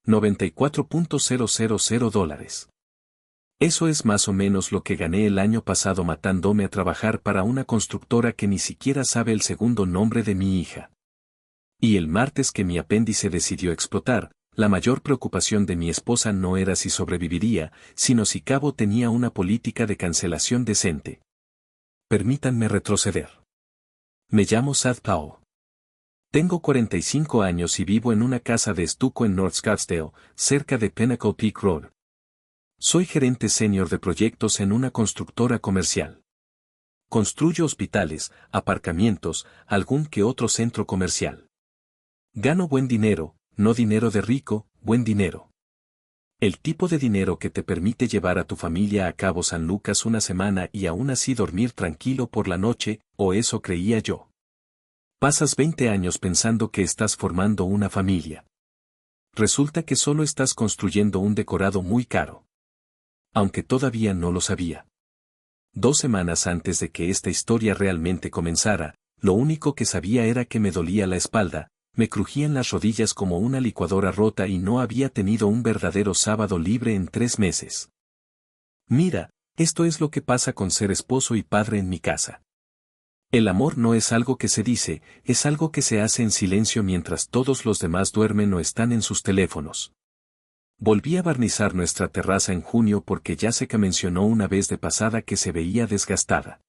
$94,000. Eso es más o menos lo que gané el año pasado matándome a trabajar para una constructora que ni siquiera sabe el segundo nombre de mi hija. Y el martes que mi apéndice decidió explotar, la mayor preocupación de mi esposa no era si sobreviviría, sino si Cabo tenía una política de cancelación decente. Permítanme retroceder. Me llamo Sad Powell. Tengo 45 años y vivo en una casa de estuco en North Scottsdale, cerca de Pinnacle Peak Road. Soy gerente senior de proyectos en una constructora comercial. Construyo hospitales, aparcamientos, algún que otro centro comercial. Gano buen dinero, no dinero de rico, buen dinero. El tipo de dinero que te permite llevar a tu familia a Cabo San Lucas una semana y aún así dormir tranquilo por la noche, o eso creía yo. Pasas 20 años pensando que estás formando una familia. Resulta que solo estás construyendo un decorado muy caro. Aunque todavía no lo sabía. 2 semanas antes de que esta historia realmente comenzara, lo único que sabía era que me dolía la espalda, me crujían las rodillas como una licuadora rota y no había tenido un verdadero sábado libre en 3 meses. Mira, esto es lo que pasa con ser esposo y padre en mi casa. El amor no es algo que se dice, es algo que se hace en silencio mientras todos los demás duermen o están en sus teléfonos. Volví a barnizar nuestra terraza en junio porque Jessica mencionó una vez de pasada que se veía desgastada.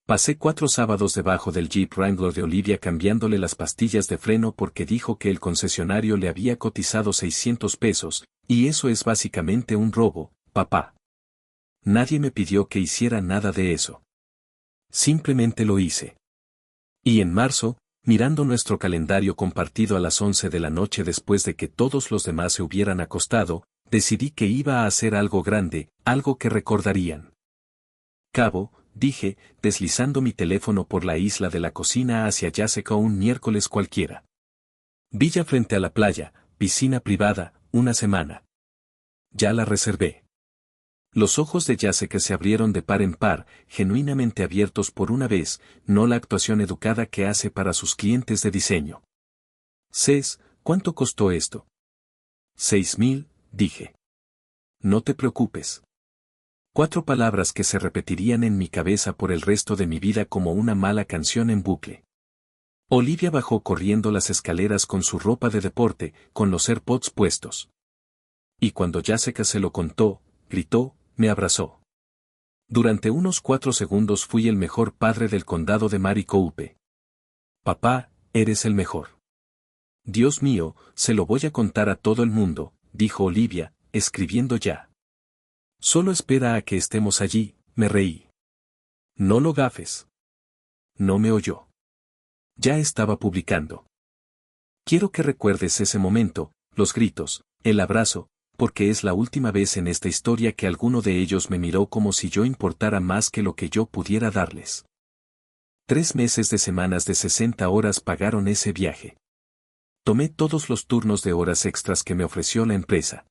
Pasé 4 sábados debajo del Jeep Wrangler de Olivia cambiándole las pastillas de freno porque dijo que el concesionario le había cotizado $600, y eso es básicamente un robo, papá. Nadie me pidió que hiciera nada de eso. Simplemente lo hice. Y en marzo, mirando nuestro calendario compartido a las 11 de la noche después de que todos los demás se hubieran acostado, decidí que iba a hacer algo grande, algo que recordarían. Cabo, dije, deslizando mi teléfono por la isla de la cocina hacia Jessica un miércoles cualquiera. Villa frente a la playa, piscina privada, una semana. Ya la reservé. Los ojos de Jessica se abrieron de par en par, genuinamente abiertos por una vez, no la actuación educada que hace para sus clientes de diseño. Cés, ¿cuánto costó esto? 6,000, dije. No te preocupes. 4 palabras que se repetirían en mi cabeza por el resto de mi vida como una mala canción en bucle. Olivia bajó corriendo las escaleras con su ropa de deporte, con los AirPods puestos. Y cuando Jessica se lo contó, gritó, me abrazó. Durante unos 4 segundos fui el mejor padre del condado de Maricopa. Papá, eres el mejor. Dios mío, se lo voy a contar a todo el mundo, dijo Olivia, escribiendo ya. Solo espera a que estemos allí, me reí. No lo gafes. No me oyó. Ya estaba publicando. Quiero que recuerdes ese momento, los gritos, el abrazo, porque es la última vez en esta historia que alguno de ellos me miró como si yo importara más que lo que yo pudiera darles. 3 meses de semanas de 60 horas pagaron ese viaje. Tomé todos los turnos de horas extras que me ofreció la empresa.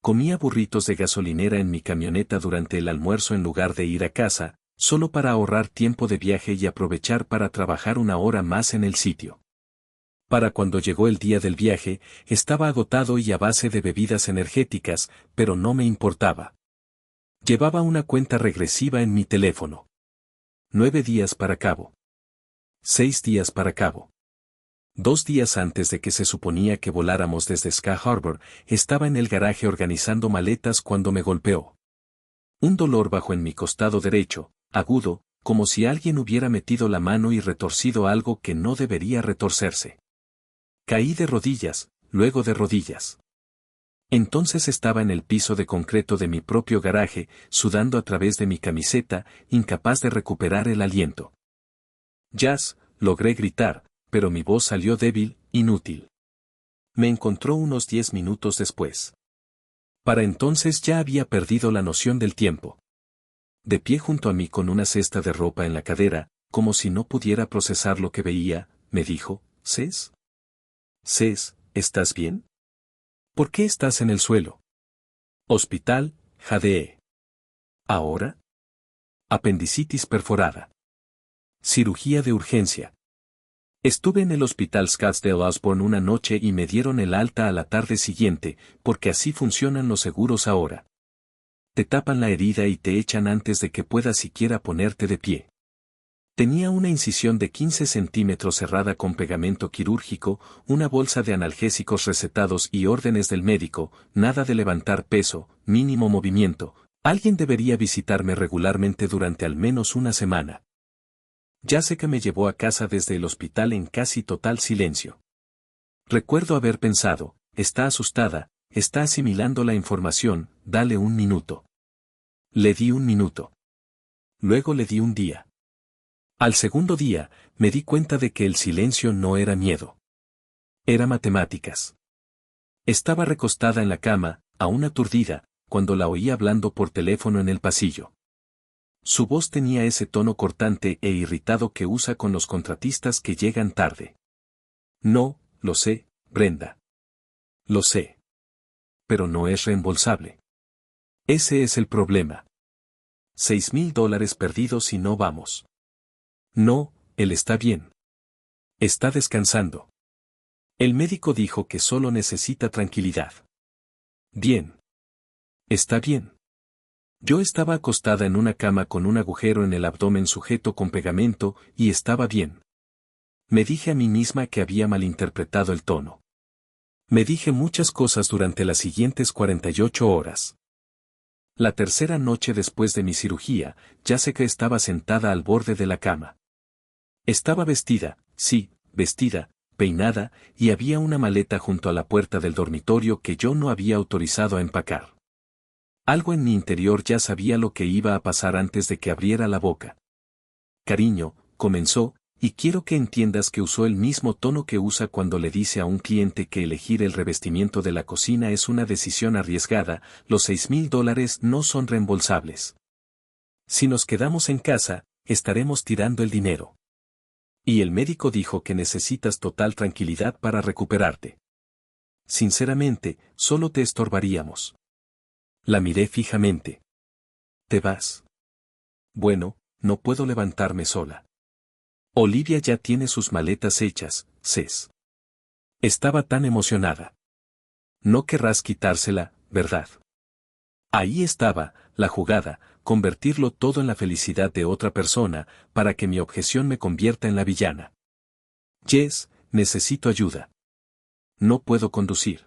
Comía burritos de gasolinera en mi camioneta durante el almuerzo en lugar de ir a casa, solo para ahorrar tiempo de viaje y aprovechar para trabajar 1 hora más en el sitio. Para cuando llegó el día del viaje, estaba agotado y a base de bebidas energéticas, pero no me importaba. Llevaba una cuenta regresiva en mi teléfono. 9 días para Cabo. 6 días para Cabo. 2 días antes de que se suponía que voláramos desde Sky Harbor, estaba en el garaje organizando maletas cuando me golpeó. Un dolor bajó en mi costado derecho, agudo, como si alguien hubiera metido la mano y retorcido algo que no debería retorcerse. Caí de rodillas, luego de rodillas. Entonces estaba en el piso de concreto de mi propio garaje, sudando a través de mi camiseta, incapaz de recuperar el aliento. Jazz, logré gritar, pero mi voz salió débil, inútil. Me encontró unos 10 minutos después. Para entonces ya había perdido la noción del tiempo. De pie junto a mí con una cesta de ropa en la cadera, como si no pudiera procesar lo que veía, me dijo, ¿Cés? Cés, ¿estás bien? ¿Por qué estás en el suelo? Hospital, jadeé. ¿Ahora? Apendicitis perforada. Cirugía de urgencia. Estuve en el hospital Scottsdale Osborne una noche y me dieron el alta a la tarde siguiente, porque así funcionan los seguros ahora. Te tapan la herida y te echan antes de que puedas siquiera ponerte de pie. Tenía una incisión de 15 centímetros cerrada con pegamento quirúrgico, una bolsa de analgésicos recetados y órdenes del médico, nada de levantar peso, mínimo movimiento. Alguien debería visitarme regularmente durante al menos una semana. Jessica me llevó a casa desde el hospital en casi total silencio. Recuerdo haber pensado, está asustada, está asimilando la información, dale un minuto. Le di un minuto. Luego le di un día. Al segundo día, me di cuenta de que el silencio no era miedo. Era matemáticas. Estaba recostada en la cama, aún aturdida, cuando la oí hablando por teléfono en el pasillo. Su voz tenía ese tono cortante e irritado que usa con los contratistas que llegan tarde. No, lo sé, Brenda. Lo sé. Pero no es reembolsable. Ese es el problema. $6,000 perdidos si no vamos. No, él está bien. Está descansando. El médico dijo que solo necesita tranquilidad. Bien. Está bien. Yo estaba acostada en una cama con un agujero en el abdomen sujeto con pegamento y estaba bien. Me dije a mí misma que había malinterpretado el tono. Me dije muchas cosas durante las siguientes 48 horas. La tercera noche después de mi cirugía, Jessica estaba sentada al borde de la cama. Estaba vestida, sí, vestida, peinada, y había una maleta junto a la puerta del dormitorio que yo no había autorizado a empacar. Algo en mi interior ya sabía lo que iba a pasar antes de que abriera la boca. Cariño, comenzó, y quiero que entiendas que usó el mismo tono que usa cuando le dice a un cliente que elegir el revestimiento de la cocina es una decisión arriesgada, los $6,000 no son reembolsables. Si nos quedamos en casa, estaremos tirando el dinero. Y el médico dijo que necesitas total tranquilidad para recuperarte. Sinceramente, solo te estorbaríamos. La miré fijamente. ¿Te vas? Bueno, no puedo levantarme sola. Olivia ya tiene sus maletas hechas, Cés. Estaba tan emocionada. No querrás quitársela, ¿verdad? Ahí estaba, la jugada, convertirlo todo en la felicidad de otra persona, para que mi objeción me convierta en la villana. Jess, necesito ayuda. No puedo conducir.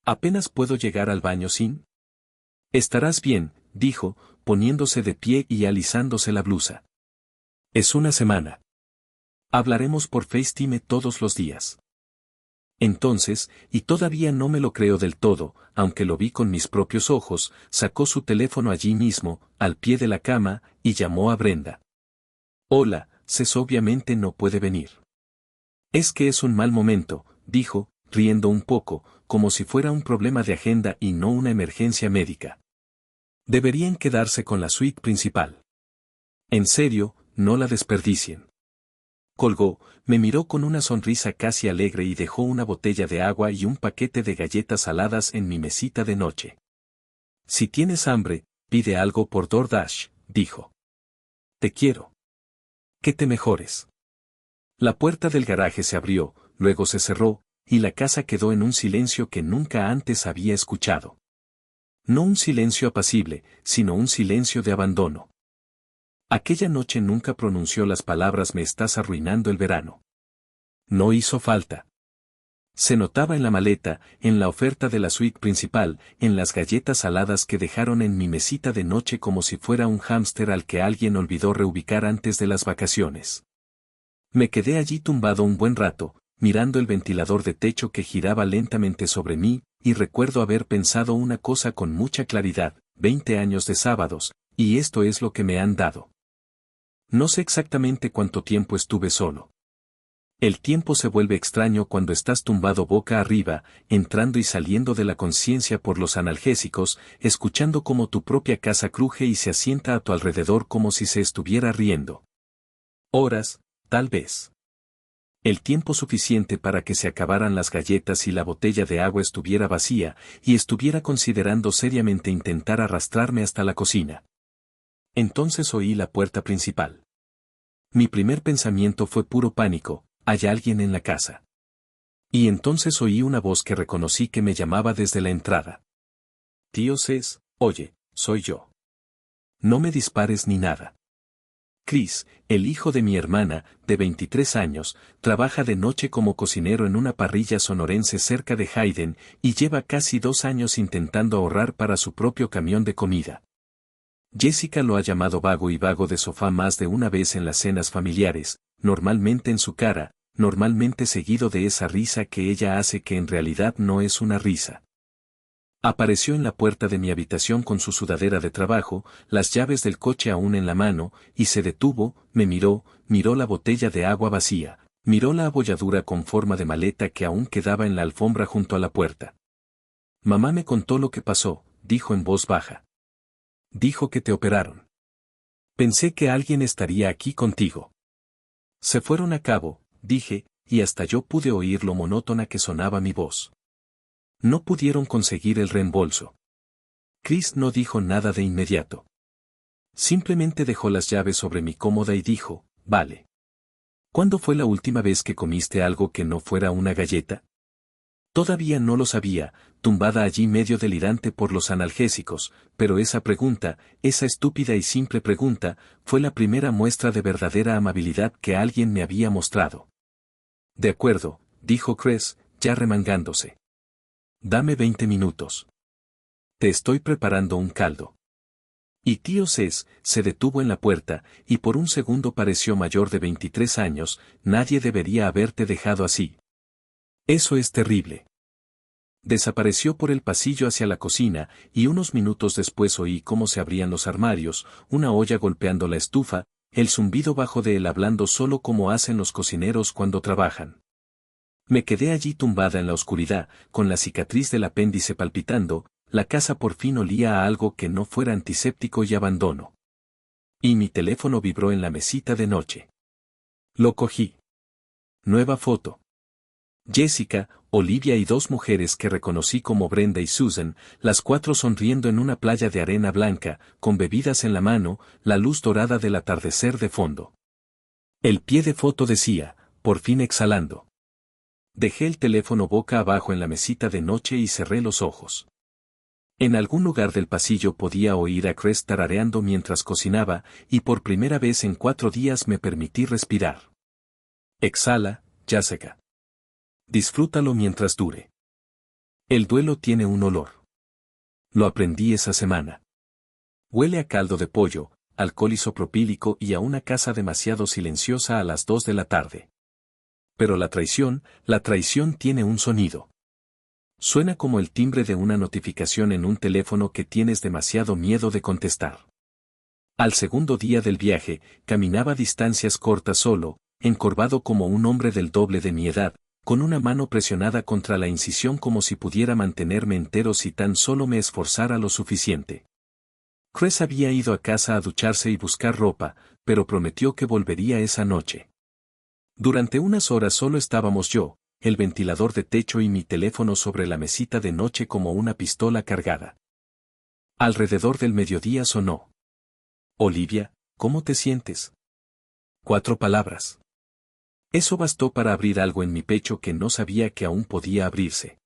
Apenas puedo llegar al baño sin. Estarás bien, dijo, poniéndose de pie y alisándose la blusa. Es una semana. Hablaremos por FaceTime todos los días. Entonces, y todavía no me lo creo del todo, aunque lo vi con mis propios ojos, sacó su teléfono allí mismo, al pie de la cama, y llamó a Brenda. Hola, Cés obviamente no puede venir. Es que es un mal momento, dijo, riendo un poco, como si fuera un problema de agenda y no una emergencia médica. Deberían quedarse con la suite principal. En serio, no la desperdicien. Colgó, me miró con una sonrisa casi alegre y dejó una botella de agua y un paquete de galletas saladas en mi mesita de noche. Si tienes hambre, pide algo por DoorDash, dijo. Te quiero. Que te mejores. La puerta del garaje se abrió, luego se cerró, y la casa quedó en un silencio que nunca antes había escuchado. No un silencio apacible, sino un silencio de abandono. Aquella noche nunca pronunció las palabras me estás arruinando el verano. No hizo falta. Se notaba en la maleta, en la oferta de la suite principal, en las galletas saladas que dejaron en mi mesita de noche como si fuera un hámster al que alguien olvidó reubicar antes de las vacaciones. Me quedé allí tumbado un buen rato, mirando el ventilador de techo que giraba lentamente sobre mí, y recuerdo haber pensado una cosa con mucha claridad, 20 años de sábados, y esto es lo que me han dado. No sé exactamente cuánto tiempo estuve solo. El tiempo se vuelve extraño cuando estás tumbado boca arriba, entrando y saliendo de la conciencia por los analgésicos, escuchando cómo tu propia casa cruje y se asienta a tu alrededor como si se estuviera riendo. Horas, tal vez. El tiempo suficiente para que se acabaran las galletas y la botella de agua estuviera vacía, y estuviera considerando seriamente intentar arrastrarme hasta la cocina. Entonces oí la puerta principal. Mi primer pensamiento fue puro pánico, ¿hay alguien en la casa? Y entonces oí una voz que reconocí que me llamaba desde la entrada. Tío Cés, oye, soy yo. No me dispares ni nada. Chris, el hijo de mi hermana, de 23 años, trabaja de noche como cocinero en una parrilla sonorense cerca de Hayden, y lleva casi 2 años intentando ahorrar para su propio camión de comida. Jessica lo ha llamado vago y vago de sofá más de una vez en las cenas familiares, normalmente en su cara, normalmente seguido de esa risa que ella hace que en realidad no es una risa. Apareció en la puerta de mi habitación con su sudadera de trabajo, las llaves del coche aún en la mano, y se detuvo, me miró, miró la botella de agua vacía, miró la abolladura con forma de maleta que aún quedaba en la alfombra junto a la puerta. Mamá me contó lo que pasó, dijo en voz baja. Dijo que te operaron. Pensé que alguien estaría aquí contigo. Se fueron a cabo, dije, y hasta yo pude oír lo monótona que sonaba mi voz. No pudieron conseguir el reembolso. Chris no dijo nada de inmediato. Simplemente dejó las llaves sobre mi cómoda y dijo, vale. ¿Cuándo fue la última vez que comiste algo que no fuera una galleta? Todavía no lo sabía, tumbada allí medio delirante por los analgésicos, pero esa pregunta, esa estúpida y simple pregunta, fue la primera muestra de verdadera amabilidad que alguien me había mostrado. De acuerdo, dijo Chris, ya remangándose. Dame 20 minutos. Te estoy preparando un caldo. Y tío Cés se detuvo en la puerta, y por un segundo pareció mayor de 23 años, nadie debería haberte dejado así. Eso es terrible. Desapareció por el pasillo hacia la cocina, y unos minutos después oí cómo se abrían los armarios, una olla golpeando la estufa, el zumbido bajo de él hablando solo como hacen los cocineros cuando trabajan. Me quedé allí tumbada en la oscuridad, con la cicatriz del apéndice palpitando, la casa por fin olía a algo que no fuera antiséptico y abandono. Y mi teléfono vibró en la mesita de noche. Lo cogí. Nueva foto. Jessica, Olivia y 2 mujeres que reconocí como Brenda y Susan, las 4 sonriendo en una playa de arena blanca, con bebidas en la mano, la luz dorada del atardecer de fondo. El pie de foto decía, por fin exhalando. Dejé el teléfono boca abajo en la mesita de noche y cerré los ojos. En algún lugar del pasillo podía oír a Chris tarareando mientras cocinaba, y por primera vez en 4 días me permití respirar. Exhala, Jessica. Disfrútalo mientras dure. El duelo tiene un olor. Lo aprendí esa semana. Huele a caldo de pollo, alcohol isopropílico y a una casa demasiado silenciosa a las 2 de la tarde. Pero la traición tiene un sonido. Suena como el timbre de una notificación en un teléfono que tienes demasiado miedo de contestar. Al segundo día del viaje, caminaba distancias cortas solo, encorvado como un hombre del doble de mi edad, con una mano presionada contra la incisión como si pudiera mantenerme entero si tan solo me esforzara lo suficiente. Chris había ido a casa a ducharse y buscar ropa, pero prometió que volvería esa noche. Durante unas horas solo estábamos yo, el ventilador de techo y mi teléfono sobre la mesita de noche como una pistola cargada. Alrededor del mediodía sonó. Olivia, ¿cómo te sientes? 4 palabras. Eso bastó para abrir algo en mi pecho que no sabía que aún podía abrirse.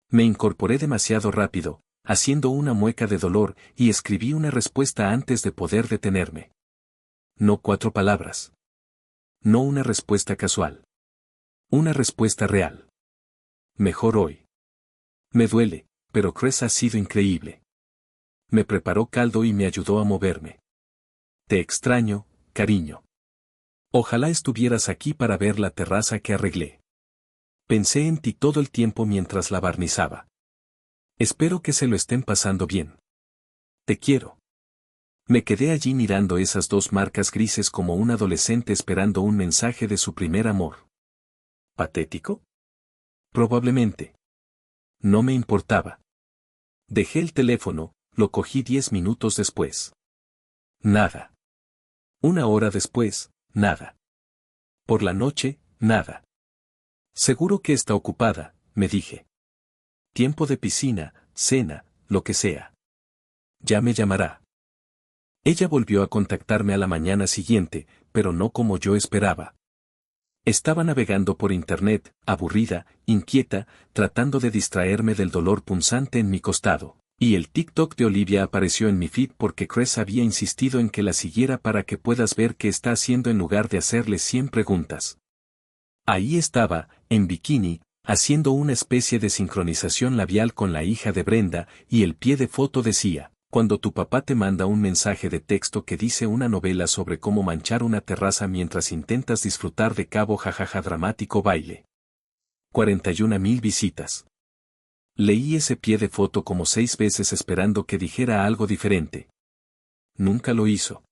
Me incorporé demasiado rápido, haciendo una mueca de dolor, y escribí una respuesta antes de poder detenerme. No 4 palabras. No una respuesta casual. Una respuesta real. Mejor hoy. Me duele, pero Chris ha sido increíble. Me preparó caldo y me ayudó a moverme. Te extraño, cariño. Ojalá estuvieras aquí para ver la terraza que arreglé. Pensé en ti todo el tiempo mientras la barnizaba. Espero que se lo estén pasando bien. Te quiero. Me quedé allí mirando esas 2 marcas grises como un adolescente esperando un mensaje de su primer amor. ¿Patético? Probablemente. No me importaba. Dejé el teléfono, lo cogí 10 minutos después. Nada. 1 hora después, nada. Por la noche, nada. Seguro que está ocupada, me dije. Tiempo de piscina, cena, lo que sea. Ya me llamará. Ella volvió a contactarme a la mañana siguiente, pero no como yo esperaba. Estaba navegando por internet, aburrida, inquieta, tratando de distraerme del dolor punzante en mi costado. Y el TikTok de Olivia apareció en mi feed porque Chris había insistido en que la siguiera para que puedas ver qué está haciendo en lugar de hacerle 100 preguntas. Ahí estaba, en bikini, haciendo una especie de sincronización labial con la hija de Brenda, y el pie de foto decía: cuando tu papá te manda un mensaje de texto que dice una novela sobre cómo manchar una terraza mientras intentas disfrutar de cabo jajaja dramático baile. 41.000 visitas. Leí ese pie de foto como 6 veces esperando que dijera algo diferente. Nunca lo hizo.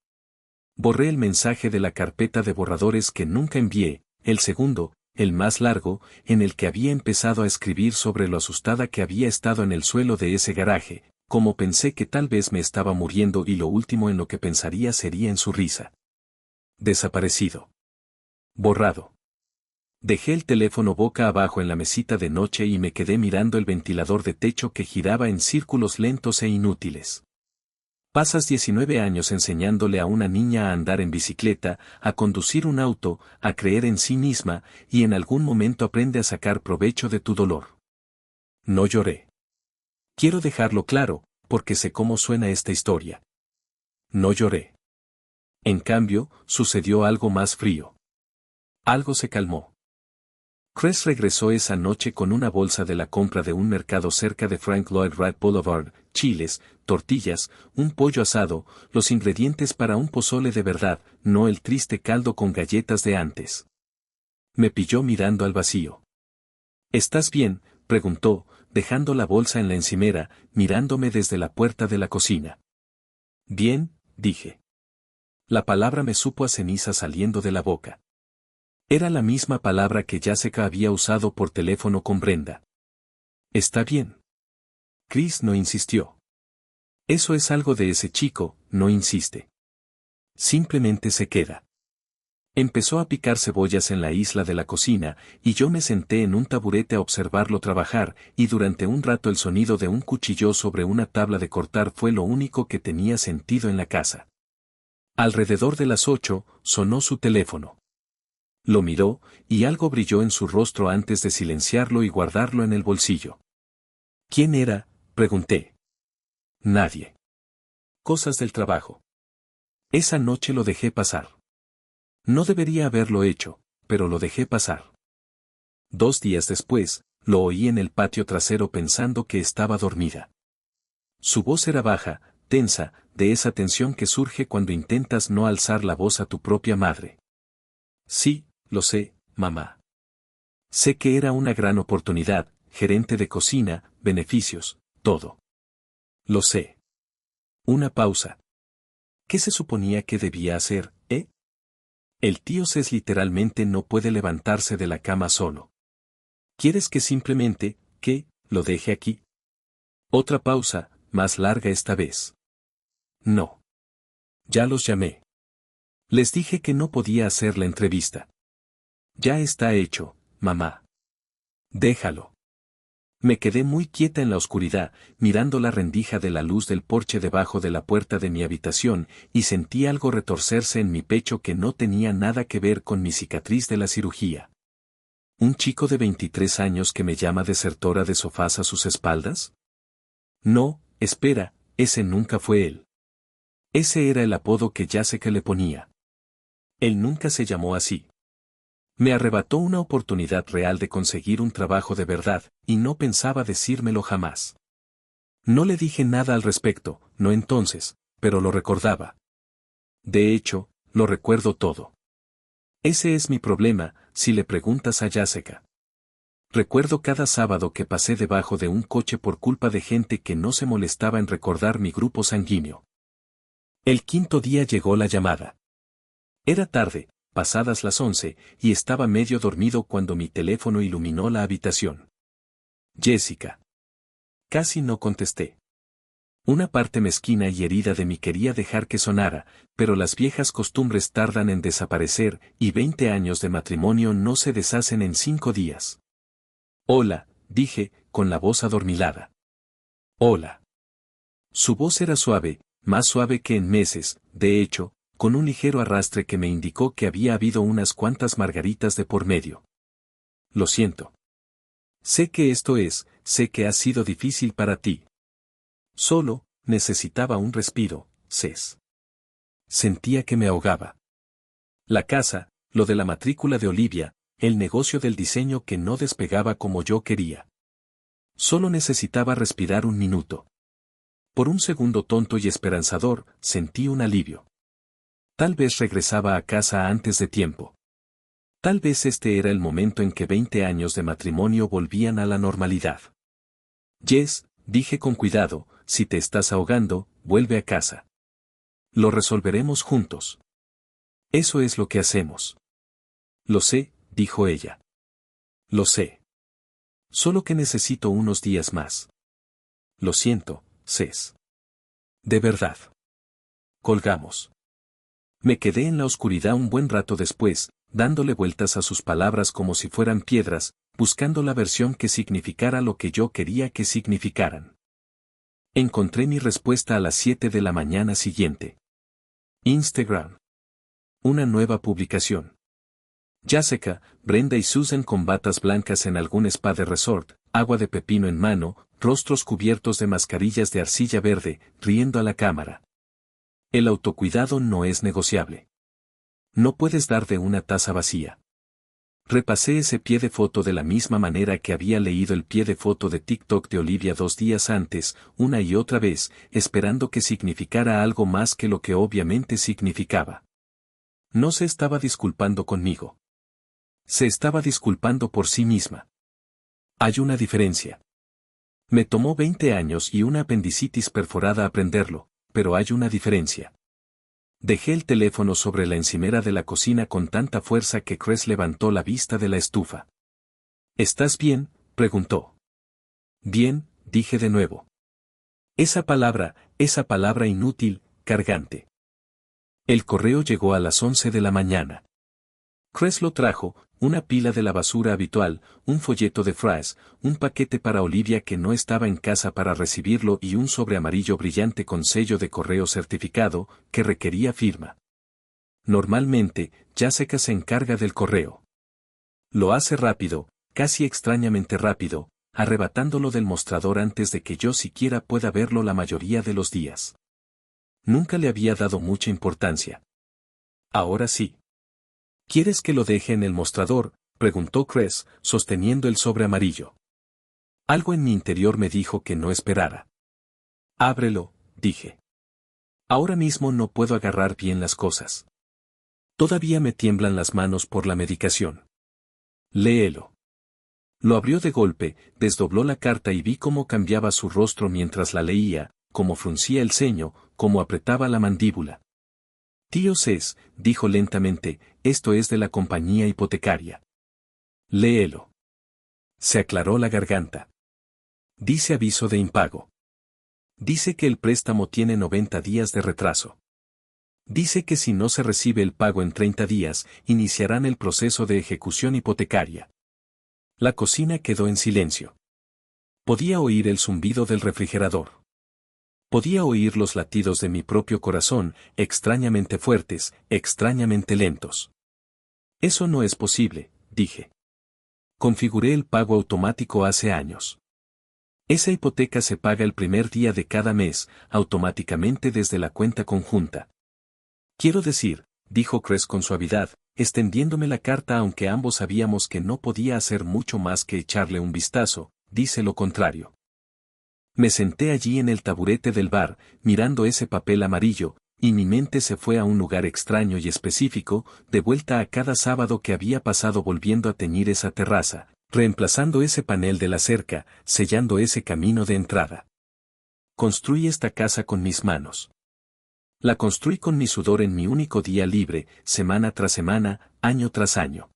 Borré el mensaje de la carpeta de borradores que nunca envié, el segundo, el más largo, en el que había empezado a escribir sobre lo asustada que había estado en el suelo de ese garaje, como pensé que tal vez me estaba muriendo, y lo último en lo que pensaría sería en su risa. Desaparecido. Borrado. Dejé el teléfono boca abajo en la mesita de noche y me quedé mirando el ventilador de techo que giraba en círculos lentos e inútiles. Pasas 19 años enseñándole a una niña a andar en bicicleta, a conducir un auto, a creer en sí misma, y en algún momento aprende a sacar provecho de tu dolor. No lloré. Quiero dejarlo claro, porque sé cómo suena esta historia. No lloré. En cambio, sucedió algo más frío. Algo se calmó. Chris regresó esa noche con una bolsa de la compra de un mercado cerca de Frank Lloyd Wright Boulevard, chiles, tortillas, un pollo asado, los ingredientes para un pozole de verdad, no el triste caldo con galletas de antes. Me pilló mirando al vacío. ¿Estás bien?, preguntó, dejando la bolsa en la encimera, mirándome desde la puerta de la cocina. Bien, dije. La palabra me supo a ceniza saliendo de la boca. Era la misma palabra que Jessica había usado por teléfono con Brenda. Está bien. Chris no insistió. Eso es algo de ese chico, no insiste. Simplemente se queda. Empezó a picar cebollas en la isla de la cocina, y yo me senté en un taburete a observarlo trabajar, y durante un rato el sonido de un cuchillo sobre una tabla de cortar fue lo único que tenía sentido en la casa. Alrededor de las 8, sonó su teléfono. Lo miró, y algo brilló en su rostro antes de silenciarlo y guardarlo en el bolsillo. ¿Quién era?, pregunté. Nadie. Cosas del trabajo. Esa noche lo dejé pasar. No debería haberlo hecho, pero lo dejé pasar. 2 días después, lo oí en el patio trasero pensando que estaba dormida. Su voz era baja, tensa, de esa tensión que surge cuando intentas no alzar la voz a tu propia madre. Sí, lo sé, mamá. Sé que era una gran oportunidad, gerente de cocina, beneficios, todo. Lo sé. Una pausa. ¿Qué se suponía que debía hacer, eh? El tío Cés literalmente no puede levantarse de la cama solo. ¿Quieres que simplemente, lo deje aquí? Otra pausa, más larga esta vez. No. Ya los llamé. Les dije que no podía hacer la entrevista. Ya está hecho, mamá. Déjalo. Me quedé muy quieta en la oscuridad, mirando la rendija de la luz del porche debajo de la puerta de mi habitación, y sentí algo retorcerse en mi pecho que no tenía nada que ver con mi cicatriz de la cirugía. ¿Un chico de 23 años que me llama desertora de sofás a sus espaldas? No, espera, ese nunca fue él. Ese era el apodo que Jessica le ponía. Él nunca se llamó así. Me arrebató una oportunidad real de conseguir un trabajo de verdad, y no pensaba decírmelo jamás. No le dije nada al respecto, no entonces, pero lo recordaba. De hecho, lo recuerdo todo. Ese es mi problema, si le preguntas a Jessica. Recuerdo cada sábado que pasé debajo de un coche por culpa de gente que no se molestaba en recordar mi grupo sanguíneo. El 5.º día llegó la llamada. Era tarde, pasadas las 11, y estaba medio dormido cuando mi teléfono iluminó la habitación. Jessica. Casi no contesté. Una parte mezquina y herida de mí quería dejar que sonara, pero las viejas costumbres tardan en desaparecer, y 20 años de matrimonio no se deshacen en 5 días. Hola, dije, con la voz adormilada. Hola. Su voz era suave, más suave que en meses, de hecho, con un ligero arrastre que me indicó que había habido unas cuantas margaritas de por medio. Lo siento. Sé que ha sido difícil para ti. Solo, necesitaba un respiro, Cés. Sentía que me ahogaba. La casa, lo de la matrícula de Olivia, el negocio del diseño que no despegaba como yo quería. Solo necesitaba respirar un minuto. Por un segundo tonto y esperanzador, sentí un alivio. Tal vez regresaba a casa antes de tiempo. Tal vez este era el momento en que 20 años de matrimonio volvían a la normalidad. Jess, dije con cuidado, si te estás ahogando, vuelve a casa. Lo resolveremos juntos. Eso es lo que hacemos. Lo sé, dijo ella. Lo sé. Solo que necesito unos días más. Lo siento, Cés. De verdad. Colgamos. Me quedé en la oscuridad un buen rato después, dándole vueltas a sus palabras como si fueran piedras, buscando la versión que significara lo que yo quería que significaran. Encontré mi respuesta a las 7 de la mañana siguiente. Instagram. Una nueva publicación. Jessica, Brenda y Susan con batas blancas en algún spa de resort, agua de pepino en mano, rostros cubiertos de mascarillas de arcilla verde, riendo a la cámara. El autocuidado no es negociable. No puedes dar de una taza vacía. Repasé ese pie de foto de la misma manera que había leído el pie de foto de TikTok de Olivia 2 días antes, una y otra vez, esperando que significara algo más que lo que obviamente significaba. No se estaba disculpando conmigo. Se estaba disculpando por sí misma. Hay una diferencia. Me tomó 20 años y una apendicitis perforada aprenderlo, pero hay una diferencia. Dejé el teléfono sobre la encimera de la cocina con tanta fuerza que Chris levantó la vista de la estufa. ¿Estás bien?, preguntó. Bien, dije de nuevo. Esa palabra inútil, cargante. El correo llegó a las 11 de la mañana. Chris lo trajo, una pila de la basura habitual, un folleto de Fries, un paquete para Olivia que no estaba en casa para recibirlo y un sobre amarillo brillante con sello de correo certificado, que requería firma. Normalmente, Jessica se encarga del correo. Lo hace rápido, casi extrañamente rápido, arrebatándolo del mostrador antes de que yo siquiera pueda verlo la mayoría de los días. Nunca le había dado mucha importancia. Ahora sí. ¿Quieres que lo deje en el mostrador?, preguntó Chris, sosteniendo el sobre amarillo. Algo en mi interior me dijo que no esperara. Ábrelo, dije. Ahora mismo no puedo agarrar bien las cosas. Todavía me tiemblan las manos por la medicación. Léelo. Lo abrió de golpe, desdobló la carta y vi cómo cambiaba su rostro mientras la leía, cómo fruncía el ceño, cómo apretaba la mandíbula. Tío Cés, dijo lentamente, esto es de la compañía hipotecaria. Léelo. Se aclaró la garganta. Dice aviso de impago. Dice que el préstamo tiene 90 días de retraso. Dice que si no se recibe el pago en 30 días, iniciarán el proceso de ejecución hipotecaria. La cocina quedó en silencio. Podía oír el zumbido del refrigerador. Podía oír los latidos de mi propio corazón, extrañamente fuertes, extrañamente lentos. Eso no es posible, dije. Configuré el pago automático hace años. Esa hipoteca se paga el primer día de cada mes, automáticamente desde la cuenta conjunta. Quiero decir, dijo Chris con suavidad, extendiéndome la carta aunque ambos sabíamos que no podía hacer mucho más que echarle un vistazo, dice lo contrario. Me senté allí en el taburete del bar, mirando ese papel amarillo, y mi mente se fue a un lugar extraño y específico, de vuelta a cada sábado que había pasado volviendo a teñir esa terraza, reemplazando ese panel de la cerca, sellando ese camino de entrada. Construí esta casa con mis manos. La construí con mi sudor en mi único día libre, semana tras semana, año tras año.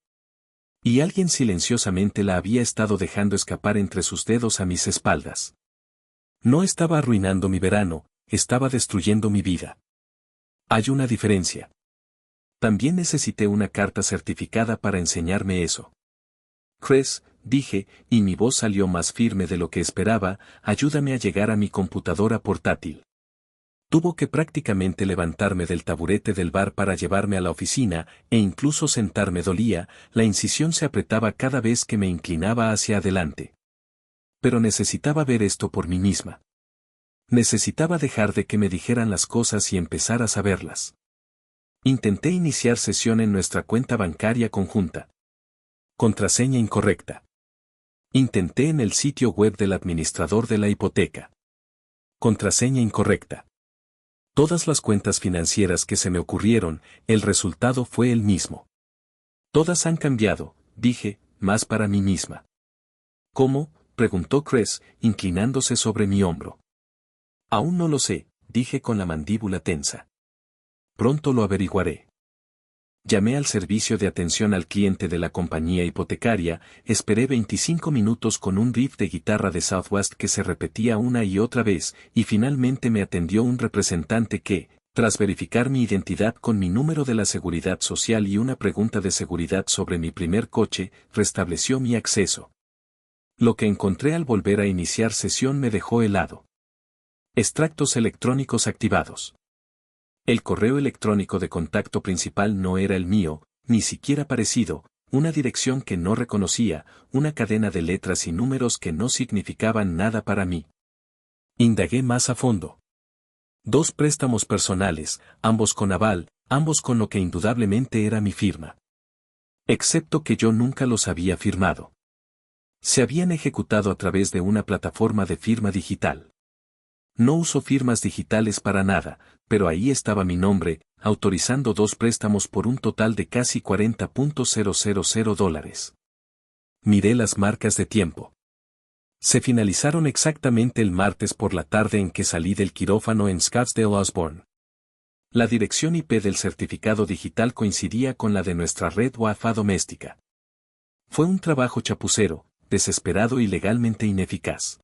Y alguien silenciosamente la había estado dejando escapar entre sus dedos a mis espaldas. No estaba arruinando mi verano, estaba destruyendo mi vida. Hay una diferencia. También necesité una carta certificada para enseñarme eso. Chris, dije, y mi voz salió más firme de lo que esperaba, ayúdame a llegar a mi computadora portátil. Tuvo que prácticamente levantarme del taburete del bar para llevarme a la oficina, e incluso sentarme dolía, la incisión se apretaba cada vez que me inclinaba hacia adelante. Pero necesitaba ver esto por mí misma. Necesitaba dejar de que me dijeran las cosas y empezar a saberlas. Intenté iniciar sesión en nuestra cuenta bancaria conjunta. Contraseña incorrecta. Intenté en el sitio web del administrador de la hipoteca. Contraseña incorrecta. Todas las cuentas financieras que se me ocurrieron, el resultado fue el mismo. Todas han cambiado, dije, más para mí misma. ¿Cómo?, preguntó Chris, inclinándose sobre mi hombro. Aún no lo sé, dije con la mandíbula tensa. Pronto lo averiguaré. Llamé al servicio de atención al cliente de la compañía hipotecaria, esperé 25 minutos con un riff de guitarra de Southwest que se repetía una y otra vez, y finalmente me atendió un representante que, tras verificar mi identidad con mi número de la seguridad social y una pregunta de seguridad sobre mi primer coche, restableció mi acceso. Lo que encontré al volver a iniciar sesión me dejó helado. Extractos electrónicos activados. El correo electrónico de contacto principal no era el mío, ni siquiera parecido, una dirección que no reconocía, una cadena de letras y números que no significaban nada para mí. Indagué más a fondo. 2 préstamos personales, ambos con aval, ambos con lo que indudablemente era mi firma. Excepto que yo nunca los había firmado. Se habían ejecutado a través de una plataforma de firma digital. No uso firmas digitales para nada, pero ahí estaba mi nombre, autorizando 2 préstamos por un total de casi $40,000. Miré las marcas de tiempo. Se finalizaron exactamente el martes por la tarde en que salí del quirófano en Scottsdale Osborne. La dirección IP del certificado digital coincidía con la de nuestra red Wi-Fi doméstica. Fue un trabajo chapucero, desesperado y legalmente ineficaz.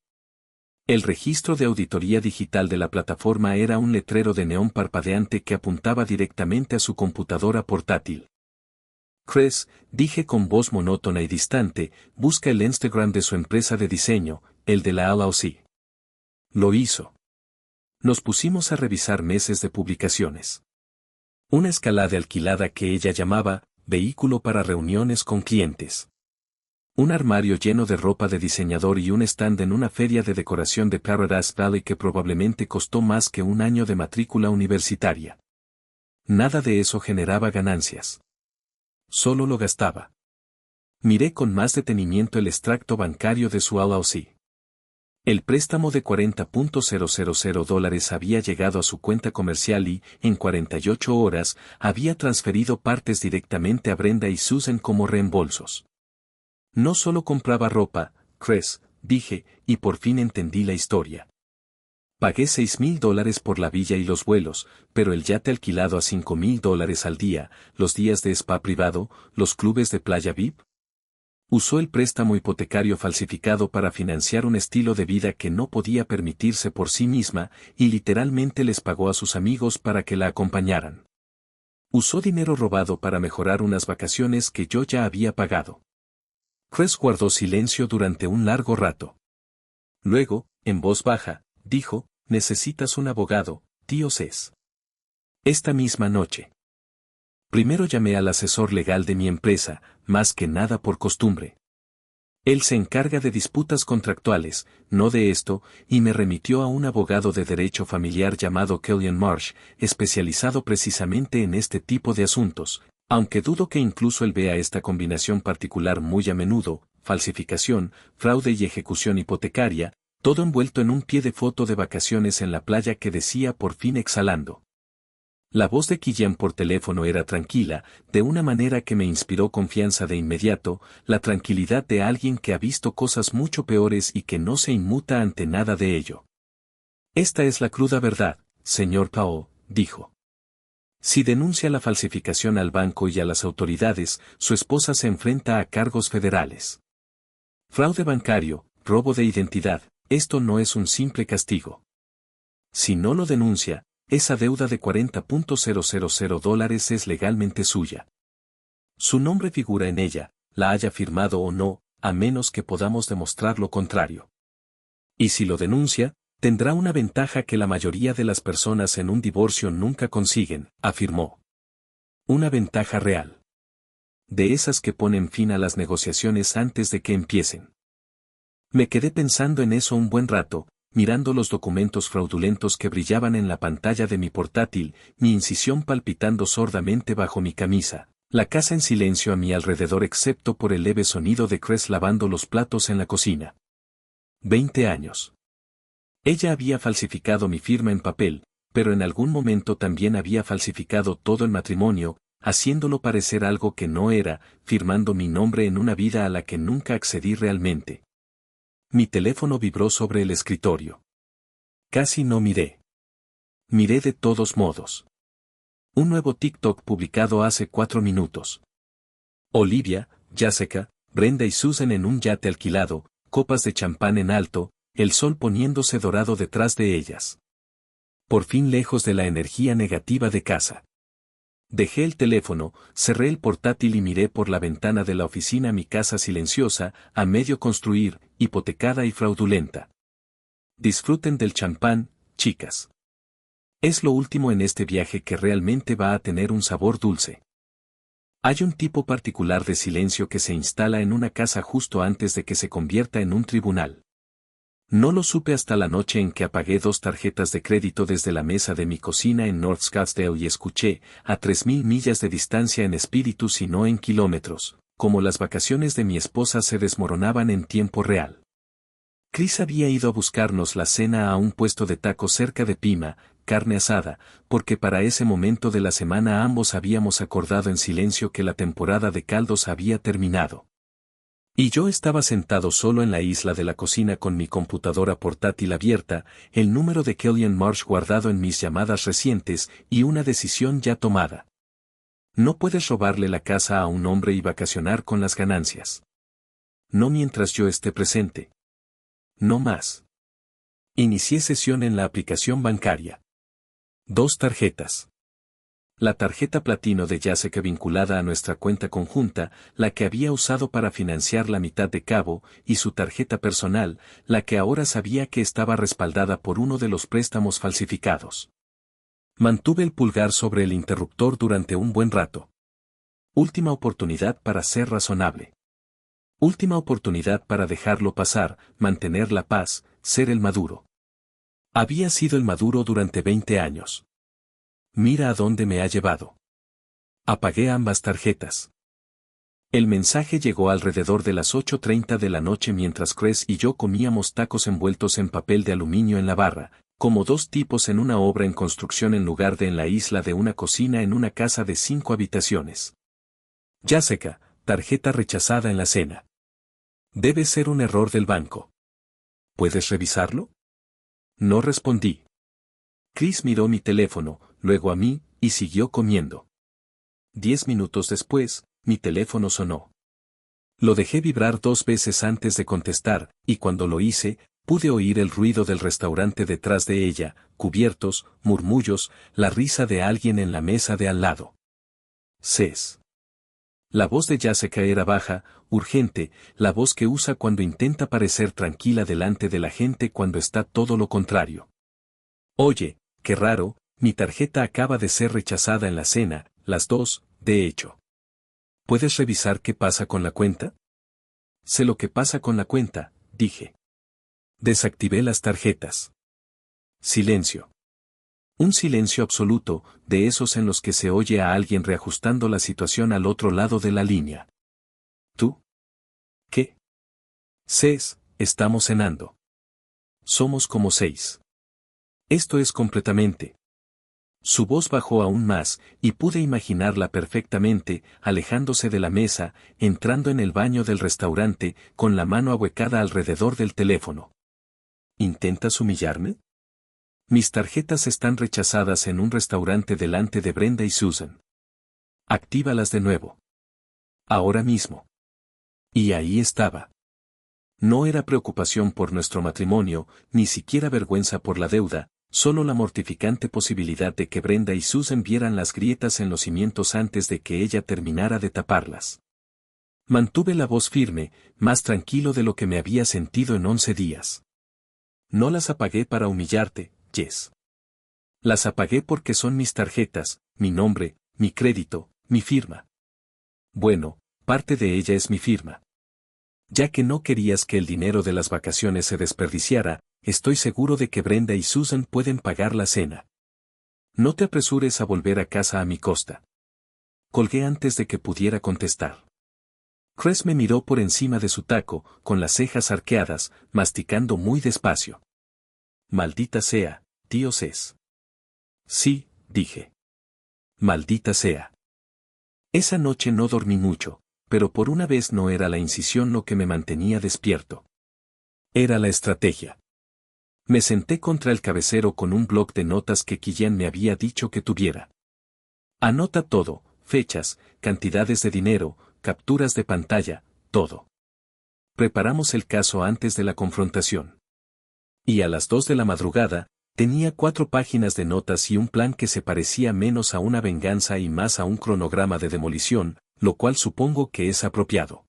El registro de auditoría digital de la plataforma era un letrero de neón parpadeante que apuntaba directamente a su computadora portátil. Chris, dije con voz monótona y distante, busca el Instagram de su empresa de diseño, el de la LLC. Lo hizo. Nos pusimos a revisar meses de publicaciones. Una escalada alquilada que ella llamaba, vehículo para reuniones con clientes. Un armario lleno de ropa de diseñador y un stand en una feria de decoración de Paradise Valley que probablemente costó más que un año de matrícula universitaria. Nada de eso generaba ganancias. Solo lo gastaba. Miré con más detenimiento el extracto bancario de su LLC. El préstamo de $40,000 había llegado a su cuenta comercial y, en 48 horas, había transferido partes directamente a Brenda y Susan como reembolsos. No solo compraba ropa, Chris, dije, y por fin entendí la historia. Pagué $6,000 por la villa y los vuelos, pero el yate alquilado a $5,000 al día, los días de spa privado, los clubes de playa VIP. Usó el préstamo hipotecario falsificado para financiar un estilo de vida que no podía permitirse por sí misma, y literalmente les pagó a sus amigos para que la acompañaran. Usó dinero robado para mejorar unas vacaciones que yo ya había pagado. Chris guardó silencio durante un largo rato. Luego, en voz baja, dijo, «Necesitas un abogado, tío Cés». Esta misma noche. Primero llamé al asesor legal de mi empresa, más que nada por costumbre. Él se encarga de disputas contractuales, no de esto, y me remitió a un abogado de derecho familiar llamado Killian Marsh, especializado precisamente en este tipo de asuntos. Aunque dudo que incluso él vea esta combinación particular muy a menudo, falsificación, fraude y ejecución hipotecaria, todo envuelto en un pie de foto de vacaciones en la playa que decía por fin exhalando. La voz de Killian por teléfono era tranquila, de una manera que me inspiró confianza de inmediato, la tranquilidad de alguien que ha visto cosas mucho peores y que no se inmuta ante nada de ello. Esta es la cruda verdad, señor Powell, dijo. Si denuncia la falsificación al banco y a las autoridades, su esposa se enfrenta a cargos federales. Fraude bancario, robo de identidad, esto no es un simple castigo. Si no lo denuncia, esa deuda de $40,000 es legalmente suya. Su nombre figura en ella, la haya firmado o no, a menos que podamos demostrar lo contrario. Y si lo denuncia, Tendrá una ventaja que la mayoría de las personas en un divorcio nunca consiguen, afirmó. Una ventaja real. De esas que ponen fin a las negociaciones antes de que empiecen. Me quedé pensando en eso un buen rato, mirando los documentos fraudulentos que brillaban en la pantalla de mi portátil, mi incisión palpitando sordamente bajo mi camisa, la casa en silencio a mi alrededor excepto por el leve sonido de Chris lavando los platos en la cocina. 20 años. Ella había falsificado mi firma en papel, pero en algún momento también había falsificado todo el matrimonio, haciéndolo parecer algo que no era, firmando mi nombre en una vida a la que nunca accedí realmente. Mi teléfono vibró sobre el escritorio. Casi no miré. Miré de todos modos. Un nuevo TikTok publicado hace 4 minutos. Olivia, Jessica, Brenda y Susan en un yate alquilado, copas de champán en alto, el sol poniéndose dorado detrás de ellas. Por fin lejos de la energía negativa de casa. Dejé el teléfono, cerré el portátil y miré por la ventana de la oficina mi casa silenciosa, a medio construir, hipotecada y fraudulenta. Disfruten del champán, chicas. Es lo último en este viaje que realmente va a tener un sabor dulce. Hay un tipo particular de silencio que se instala en una casa justo antes de que se convierta en un tribunal. No lo supe hasta la noche en que apagué 2 tarjetas de crédito desde la mesa de mi cocina en North Scottsdale y escuché, a 3000 millas de distancia en espíritus y no en kilómetros, como las vacaciones de mi esposa se desmoronaban en tiempo real. Chris había ido a buscarnos la cena a un puesto de tacos cerca de Pima, carne asada, porque para ese momento de la semana ambos habíamos acordado en silencio que la temporada de caldos había terminado. Y yo estaba sentado solo en la isla de la cocina con mi computadora portátil abierta, el número de Kellyanne Marsh guardado en mis llamadas recientes y una decisión ya tomada. No puedes robarle la casa a un hombre y vacacionar con las ganancias. No mientras yo esté presente. No más. Inicié sesión en la aplicación bancaria. 2 tarjetas. La tarjeta platino de Jessica vinculada a nuestra cuenta conjunta, la que había usado para financiar la mitad de Cabo, y su tarjeta personal, la que ahora sabía que estaba respaldada por uno de los préstamos falsificados. Mantuve el pulgar sobre el interruptor durante un buen rato. Última oportunidad para ser razonable. Última oportunidad para dejarlo pasar, mantener la paz, ser el maduro. Había sido el maduro durante 20 años. Mira a dónde me ha llevado. Apagué ambas tarjetas. El mensaje llegó alrededor de las 8:30 de la noche mientras Chris y yo comíamos tacos envueltos en papel de aluminio en la barra, como 2 tipos en una obra en construcción en lugar de en la isla de una cocina en una casa de 5 habitaciones. Jessica, tarjeta rechazada en la cena. Debe ser un error del banco. ¿Puedes revisarlo? No respondí. Chris miró mi teléfono, luego a mí, y siguió comiendo. 10 minutos después, mi teléfono sonó. Lo dejé vibrar 2 veces antes de contestar, y cuando lo hice, pude oír el ruido del restaurante detrás de ella, cubiertos, murmullos, la risa de alguien en la mesa de al lado. Cés. La voz de Jessica era baja, urgente, la voz que usa cuando intenta parecer tranquila delante de la gente cuando está todo lo contrario. Oye, qué raro, mi tarjeta acaba de ser rechazada en la cena, las 2, de hecho. ¿Puedes revisar qué pasa con la cuenta? Sé lo que pasa con la cuenta, dije. Desactivé las tarjetas. Silencio. Un silencio absoluto, de esos en los que se oye a alguien reajustando la situación al otro lado de la línea. ¿Tú? ¿Qué? Cés, estamos cenando. Somos como 6. Esto es completamente. Su voz bajó aún más, y pude imaginarla perfectamente, alejándose de la mesa, entrando en el baño del restaurante, con la mano ahuecada alrededor del teléfono. ¿Intentas humillarme? Mis tarjetas están rechazadas en un restaurante delante de Brenda y Susan. Actívalas de nuevo. Ahora mismo. Y ahí estaba. No era preocupación por nuestro matrimonio, ni siquiera vergüenza por la deuda, solo la mortificante posibilidad de que Brenda y Susan vieran las grietas en los cimientos antes de que ella terminara de taparlas. Mantuve la voz firme, más tranquilo de lo que me había sentido en 11 días. No las apagué para humillarte, Jess. Las apagué porque son mis tarjetas, mi nombre, mi crédito, mi firma. Bueno, parte de ella es mi firma. Ya que no querías que el dinero de las vacaciones se desperdiciara, estoy seguro de que Brenda y Susan pueden pagar la cena. No te apresures a volver a casa a mi costa. Colgué antes de que pudiera contestar. Chris me miró por encima de su taco, con las cejas arqueadas, masticando muy despacio. Maldita sea, tío Cés. Sí, dije. Maldita sea. Esa noche no dormí mucho, pero por una vez no era la incisión lo que me mantenía despierto. Era la estrategia. Me senté contra el cabecero con un bloc de notas que Killian me había dicho que tuviera. Anota todo, fechas, cantidades de dinero, capturas de pantalla, todo. Preparamos el caso antes de la confrontación. Y a las 2 de la madrugada, tenía 4 páginas de notas y un plan que se parecía menos a una venganza y más a un cronograma de demolición, lo cual supongo que es apropiado.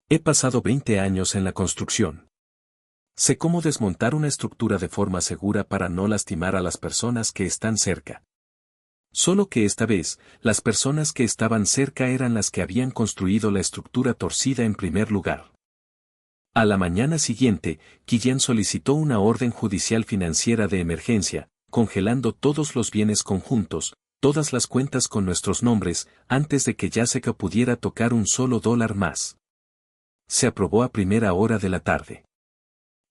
He pasado 20 años en la construcción. Sé cómo desmontar una estructura de forma segura para no lastimar a las personas que están cerca. Solo que esta vez, las personas que estaban cerca eran las que habían construido la estructura torcida en primer lugar. A la mañana siguiente, Killian solicitó una orden judicial financiera de emergencia, congelando todos los bienes conjuntos, todas las cuentas con nuestros nombres, antes de que Jessica pudiera tocar un solo dólar más. Se aprobó a primera hora de la tarde.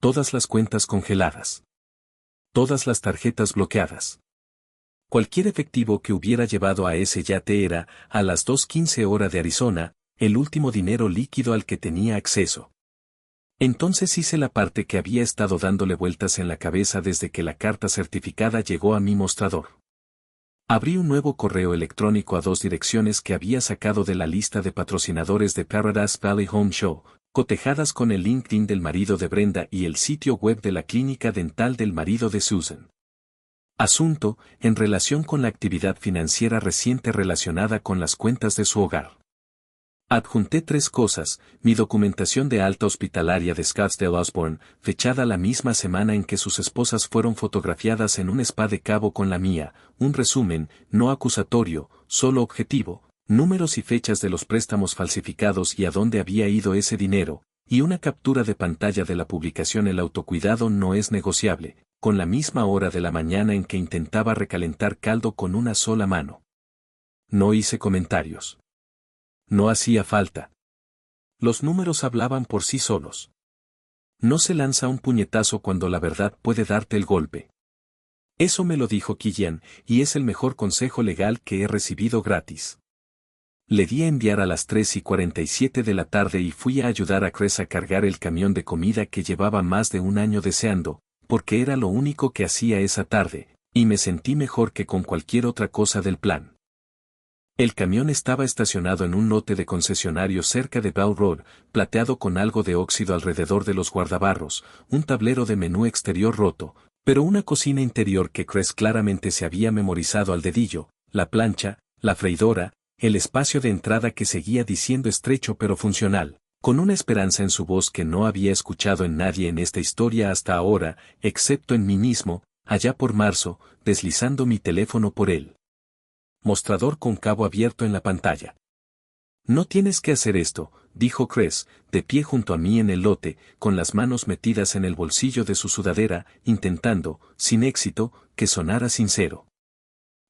Todas las cuentas congeladas. Todas las tarjetas bloqueadas. Cualquier efectivo que hubiera llevado a ese yate era, a las 2:15 hora de Arizona, el último dinero líquido al que tenía acceso. Entonces hice la parte que había estado dándole vueltas en la cabeza desde que la carta certificada llegó a mi mostrador. Abrí un nuevo correo electrónico a 2 direcciones que había sacado de la lista de patrocinadores de Paradise Valley Home Show, cotejadas con el LinkedIn del marido de Brenda y el sitio web de la clínica dental del marido de Susan. Asunto, en relación con la actividad financiera reciente relacionada con las cuentas de su hogar. Adjunté 3 cosas: mi documentación de alta hospitalaria de Scottsdale Osborne, fechada la misma semana en que sus esposas fueron fotografiadas en un spa de Cabo con la mía, un resumen, no acusatorio, solo objetivo, números y fechas de los préstamos falsificados y a dónde había ido ese dinero, y una captura de pantalla de la publicación El autocuidado no es negociable, con la misma hora de la mañana en que intentaba recalentar caldo con una sola mano. No hice comentarios. No hacía falta. Los números hablaban por sí solos. No se lanza un puñetazo cuando la verdad puede darte el golpe. Eso me lo dijo Killian, y es el mejor consejo legal que he recibido gratis. Le di a enviar a las 3:47 de la tarde y fui a ayudar a Chris a cargar el camión de comida que llevaba más de un año deseando, porque era lo único que hacía esa tarde, y me sentí mejor que con cualquier otra cosa del plan. El camión estaba estacionado en un lote de concesionario cerca de Bell Road, plateado con algo de óxido alrededor de los guardabarros, un tablero de menú exterior roto, pero una cocina interior que Chris claramente se había memorizado al dedillo, la plancha, la freidora, el espacio de entrada que seguía diciendo estrecho pero funcional, con una esperanza en su voz que no había escuchado en nadie en esta historia hasta ahora, excepto en mí mismo, allá por marzo, deslizando mi teléfono por él. Mostrador con cabo abierto en la pantalla. No tienes que hacer esto, dijo Chris, de pie junto a mí en el lote, con las manos metidas en el bolsillo de su sudadera, intentando, sin éxito, que sonara sincero.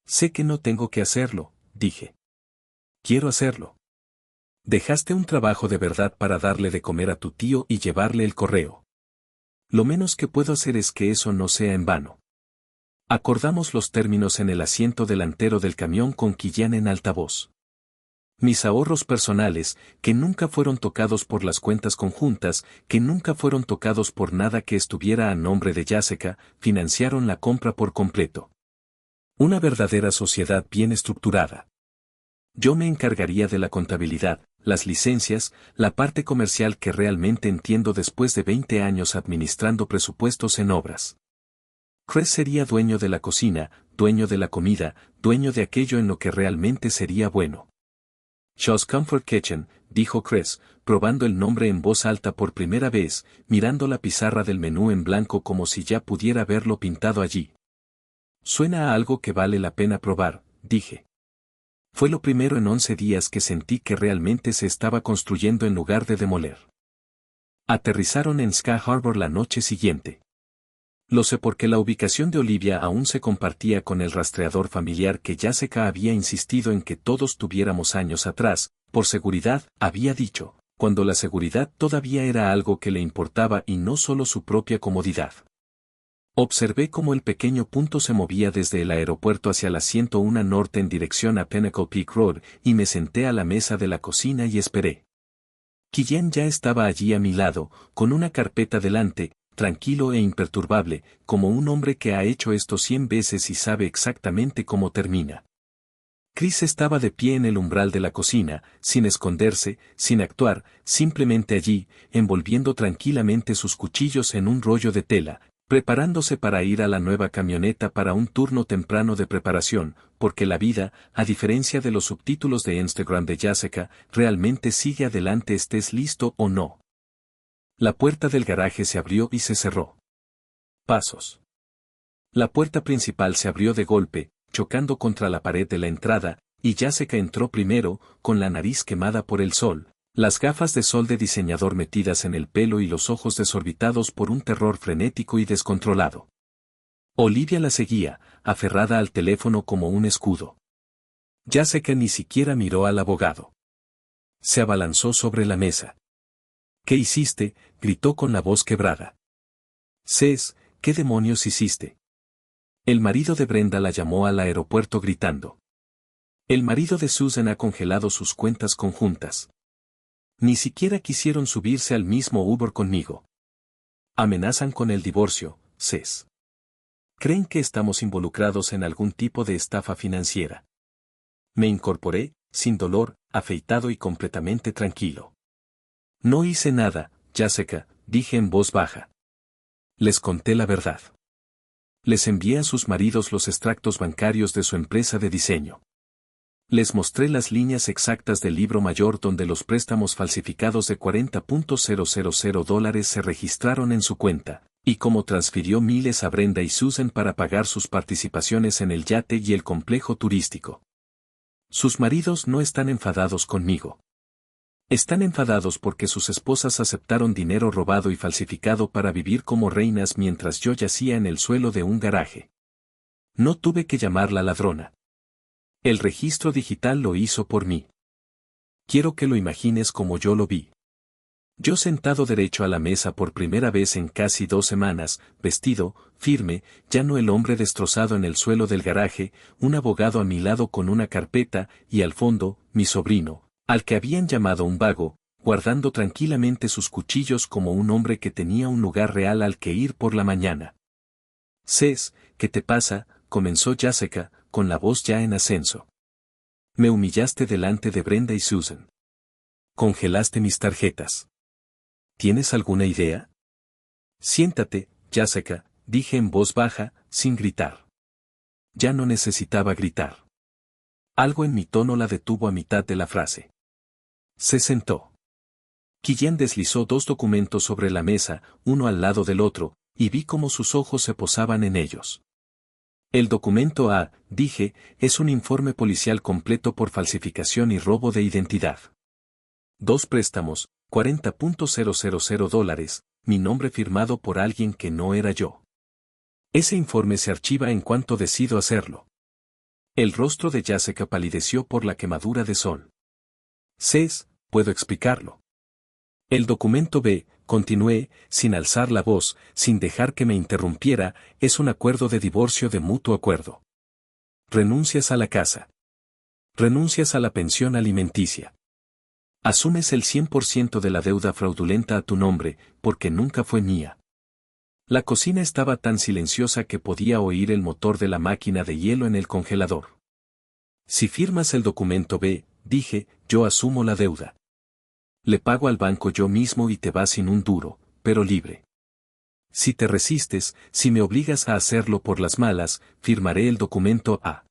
Sé que no tengo que hacerlo, dije. Quiero hacerlo. Dejaste un trabajo de verdad para darle de comer a tu tío y llevarle el correo. Lo menos que puedo hacer es que eso no sea en vano. Acordamos los términos en el asiento delantero del camión con Killian en altavoz. Mis ahorros personales, que nunca fueron tocados por las cuentas conjuntas, que nunca fueron tocados por nada que estuviera a nombre de Jessica, financiaron la compra por completo. Una verdadera sociedad bien estructurada. Yo me encargaría de la contabilidad, las licencias, la parte comercial que realmente entiendo después de 20 años administrando presupuestos en obras. Chris sería dueño de la cocina, dueño de la comida, dueño de aquello en lo que realmente sería bueno. Shaw's Comfort Kitchen, dijo Chris, probando el nombre en voz alta por primera vez, mirando la pizarra del menú en blanco como si ya pudiera verlo pintado allí. Suena a algo que vale la pena probar, dije. Fue lo primero en 11 días que sentí que realmente se estaba construyendo en lugar de demoler. Aterrizaron en Sky Harbor la noche siguiente. Lo sé porque la ubicación de Olivia aún se compartía con el rastreador familiar que Jessica había insistido en que todos tuviéramos años atrás, por seguridad, había dicho, cuando la seguridad todavía era algo que le importaba y no solo su propia comodidad. Observé cómo el pequeño punto se movía desde el aeropuerto hacia la 101 Norte en dirección a Pinnacle Peak Road y me senté a la mesa de la cocina y esperé. Killian ya estaba allí a mi lado, con una carpeta delante, tranquilo e imperturbable, como un hombre que ha hecho esto 100 veces y sabe exactamente cómo termina. Chris estaba de pie en el umbral de la cocina, sin esconderse, sin actuar, simplemente allí, envolviendo tranquilamente sus cuchillos en un rollo de tela, preparándose para ir a la nueva camioneta para un turno temprano de preparación, porque la vida, a diferencia de los subtítulos de Instagram de Jessica, realmente sigue adelante estés listo o no. La puerta del garaje se abrió y se cerró. Pasos. La puerta principal se abrió de golpe, chocando contra la pared de la entrada, y Jessica entró primero, con la nariz quemada por el sol, las gafas de sol de diseñador metidas en el pelo y los ojos desorbitados por un terror frenético y descontrolado. Olivia la seguía, aferrada al teléfono como un escudo. Jessica ni siquiera miró al abogado. Se abalanzó sobre la mesa. ¿Qué hiciste?, gritó con la voz quebrada. Cés, ¿qué demonios hiciste? El marido de Brenda la llamó al aeropuerto gritando. El marido de Susan ha congelado sus cuentas conjuntas. Ni siquiera quisieron subirse al mismo Uber conmigo. Amenazan con el divorcio, Cés. ¿Creen que estamos involucrados en algún tipo de estafa financiera? Me incorporé, sin dolor, afeitado y completamente tranquilo. No hice nada, Jessica, dije en voz baja. Les conté la verdad. Les envié a sus maridos los extractos bancarios de su empresa de diseño. Les mostré las líneas exactas del libro mayor donde los préstamos falsificados de $40,000 se registraron en su cuenta, y cómo transfirió miles a Brenda y Susan para pagar sus participaciones en el yate y el complejo turístico. Sus maridos no están enfadados conmigo. Están enfadados porque sus esposas aceptaron dinero robado y falsificado para vivir como reinas mientras yo yacía en el suelo de un garaje. No tuve que llamarla ladrona. El registro digital lo hizo por mí. Quiero que lo imagines como yo lo vi. Yo sentado derecho a la mesa por primera vez en casi 2 semanas, vestido, firme, ya no el hombre destrozado en el suelo del garaje, un abogado a mi lado con una carpeta, y al fondo, mi sobrino, al que habían llamado un vago, guardando tranquilamente sus cuchillos como un hombre que tenía un lugar real al que ir por la mañana. Cés, ¿qué te pasa?, comenzó Jessica, con la voz ya en ascenso. Me humillaste delante de Brenda y Susan. Congelaste mis tarjetas. ¿Tienes alguna idea? Siéntate, Jessica, dije en voz baja, sin gritar. Ya no necesitaba gritar. Algo en mi tono la detuvo a mitad de la frase. Se sentó. Killian deslizó 2 documentos sobre la mesa, uno al lado del otro, y vi cómo sus ojos se posaban en ellos. El documento A, dije, es un informe policial completo por falsificación y robo de identidad. 2 préstamos, $40,000, mi nombre firmado por alguien que no era yo. Ese informe se archiva en cuanto decido hacerlo. El rostro de Jessica palideció por la quemadura de sol. Cés, puedo explicarlo. El documento B, continué, sin alzar la voz, sin dejar que me interrumpiera, es un acuerdo de divorcio de mutuo acuerdo. Renuncias a la casa. Renuncias a la pensión alimenticia. Asumes el 100% de la deuda fraudulenta a tu nombre, porque nunca fue mía. La cocina estaba tan silenciosa que podía oír el motor de la máquina de hielo en el congelador. Si firmas el documento B, dije, yo asumo la deuda. Le pago al banco yo mismo y te vas sin un duro, pero libre. Si te resistes, si me obligas a hacerlo por las malas, firmaré el documento A.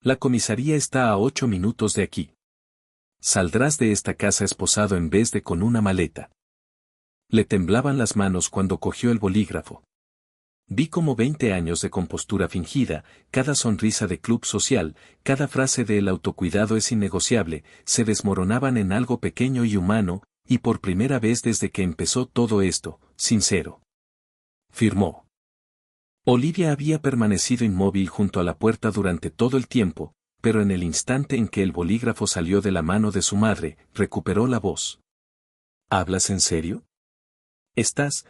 La comisaría está a 8 minutos de aquí. Saldrás de esta casa esposado en vez de con una maleta. Le temblaban las manos cuando cogió el bolígrafo. Vi como 20 años de compostura fingida, cada sonrisa de club social, cada frase de el autocuidado es innegociable, se desmoronaban en algo pequeño y humano, y por primera vez desde que empezó todo esto, sincero. Firmó. Olivia había permanecido inmóvil junto a la puerta durante todo el tiempo, pero en el instante en que el bolígrafo salió de la mano de su madre, recuperó la voz. ¿Hablas en serio? Estás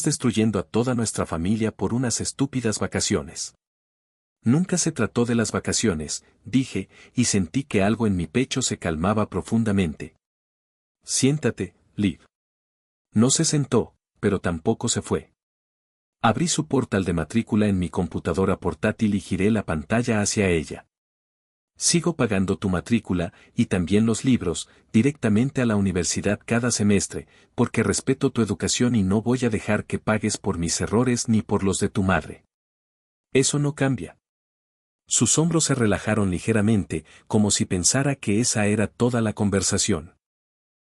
destruyendo a toda nuestra familia por unas estúpidas vacaciones. Nunca se trató de las vacaciones, dije, y sentí que algo en mi pecho se calmaba profundamente. Siéntate, Liv. No se sentó, pero tampoco se fue. Abrí su portal de matrícula en mi computadora portátil y giré la pantalla hacia ella. Sigo pagando tu matrícula, y también los libros, directamente a la universidad cada semestre, porque respeto tu educación y no voy a dejar que pagues por mis errores ni por los de tu madre. Eso no cambia. Sus hombros se relajaron ligeramente, como si pensara que esa era toda la conversación.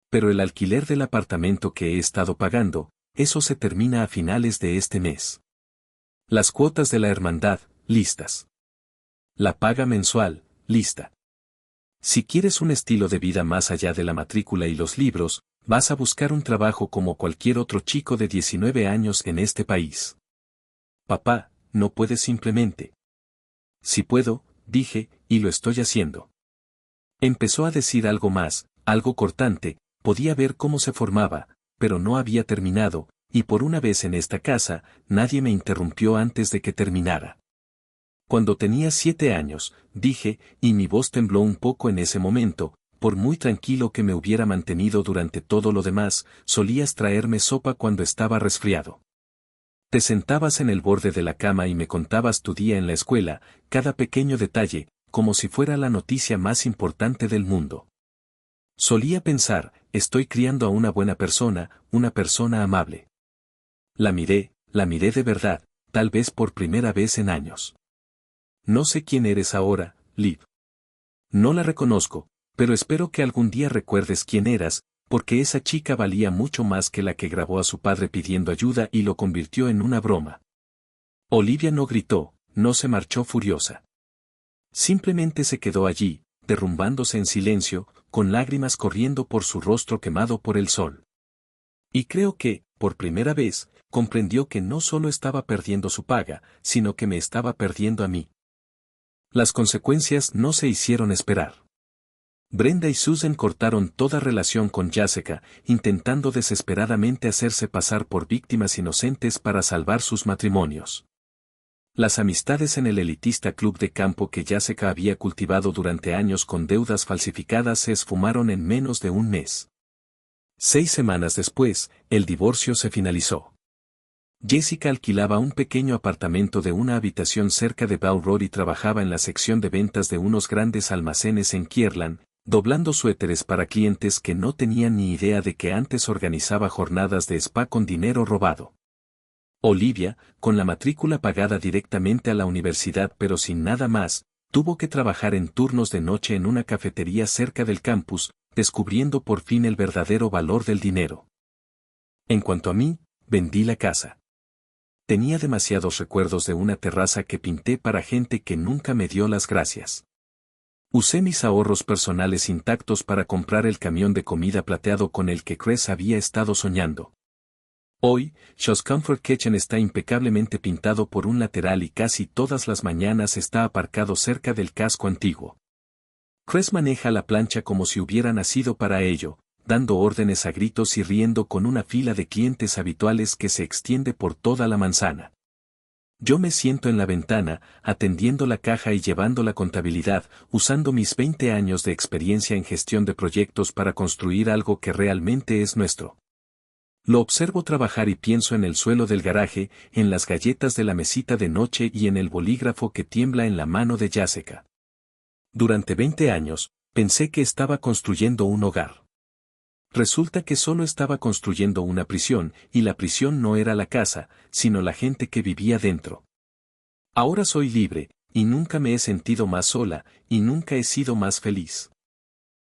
Pero el alquiler del apartamento que he estado pagando, eso se termina a finales de este mes. Las cuotas de la hermandad, listas. La paga mensual, lista. Si quieres un estilo de vida más allá de la matrícula y los libros, vas a buscar un trabajo como cualquier otro chico de 19 años en este país. Papá, no puedes simplemente. Si puedo, dije, y lo estoy haciendo. Empezó a decir algo más, algo cortante, podía ver cómo se formaba, pero no había terminado, y por una vez en esta casa, nadie me interrumpió antes de que terminara. Cuando tenía 7 años, dije, y mi voz tembló un poco en ese momento, por muy tranquilo que me hubiera mantenido durante todo lo demás, solías traerme sopa cuando estaba resfriado. Te sentabas en el borde de la cama y me contabas tu día en la escuela, cada pequeño detalle, como si fuera la noticia más importante del mundo. Solía pensar, estoy criando a una buena persona, una persona amable. La miré de verdad, tal vez por primera vez en años. No sé quién eres ahora, Liv. No la reconozco, pero espero que algún día recuerdes quién eras, porque esa chica valía mucho más que la que grabó a su padre pidiendo ayuda y lo convirtió en una broma. Olivia no gritó, no se marchó furiosa. Simplemente se quedó allí, derrumbándose en silencio, con lágrimas corriendo por su rostro quemado por el sol. Y creo que, por primera vez, comprendió que no solo estaba perdiendo su paga, sino que me estaba perdiendo a mí. Las consecuencias no se hicieron esperar. Brenda y Susan cortaron toda relación con Jessica, intentando desesperadamente hacerse pasar por víctimas inocentes para salvar sus matrimonios. Las amistades en el elitista club de campo que Jessica había cultivado durante años con deudas falsificadas se esfumaron en menos de un mes. 6 semanas después, el divorcio se finalizó. Jessica alquilaba un pequeño apartamento de una habitación cerca de Bell Road y trabajaba en la sección de ventas de unos grandes almacenes en Kierland, doblando suéteres para clientes que no tenían ni idea de que antes organizaba jornadas de spa con dinero robado. Olivia, con la matrícula pagada directamente a la universidad pero sin nada más, tuvo que trabajar en turnos de noche en una cafetería cerca del campus, descubriendo por fin el verdadero valor del dinero. En cuanto a mí, vendí la casa. Tenía demasiados recuerdos de una terraza que pinté para gente que nunca me dio las gracias. Usé mis ahorros personales intactos para comprar el camión de comida plateado con el que Chris había estado soñando. Hoy, Shaw's Comfort Kitchen está impecablemente pintado por un lateral y casi todas las mañanas está aparcado cerca del casco antiguo. Chris maneja la plancha como si hubiera nacido para ello, dando órdenes a gritos y riendo con una fila de clientes habituales que se extiende por toda la manzana. Yo me siento en la ventana, atendiendo la caja y llevando la contabilidad, usando mis 20 años de experiencia en gestión de proyectos para construir algo que realmente es nuestro. Lo observo trabajar y pienso en el suelo del garaje, en las galletas de la mesita de noche y en el bolígrafo que tiembla en la mano de Jessica. Durante 20 años, pensé que estaba construyendo un hogar. Resulta que solo estaba construyendo una prisión, y la prisión no era la casa, sino la gente que vivía dentro. Ahora soy libre, y nunca me he sentido más sola, y nunca he sido más feliz.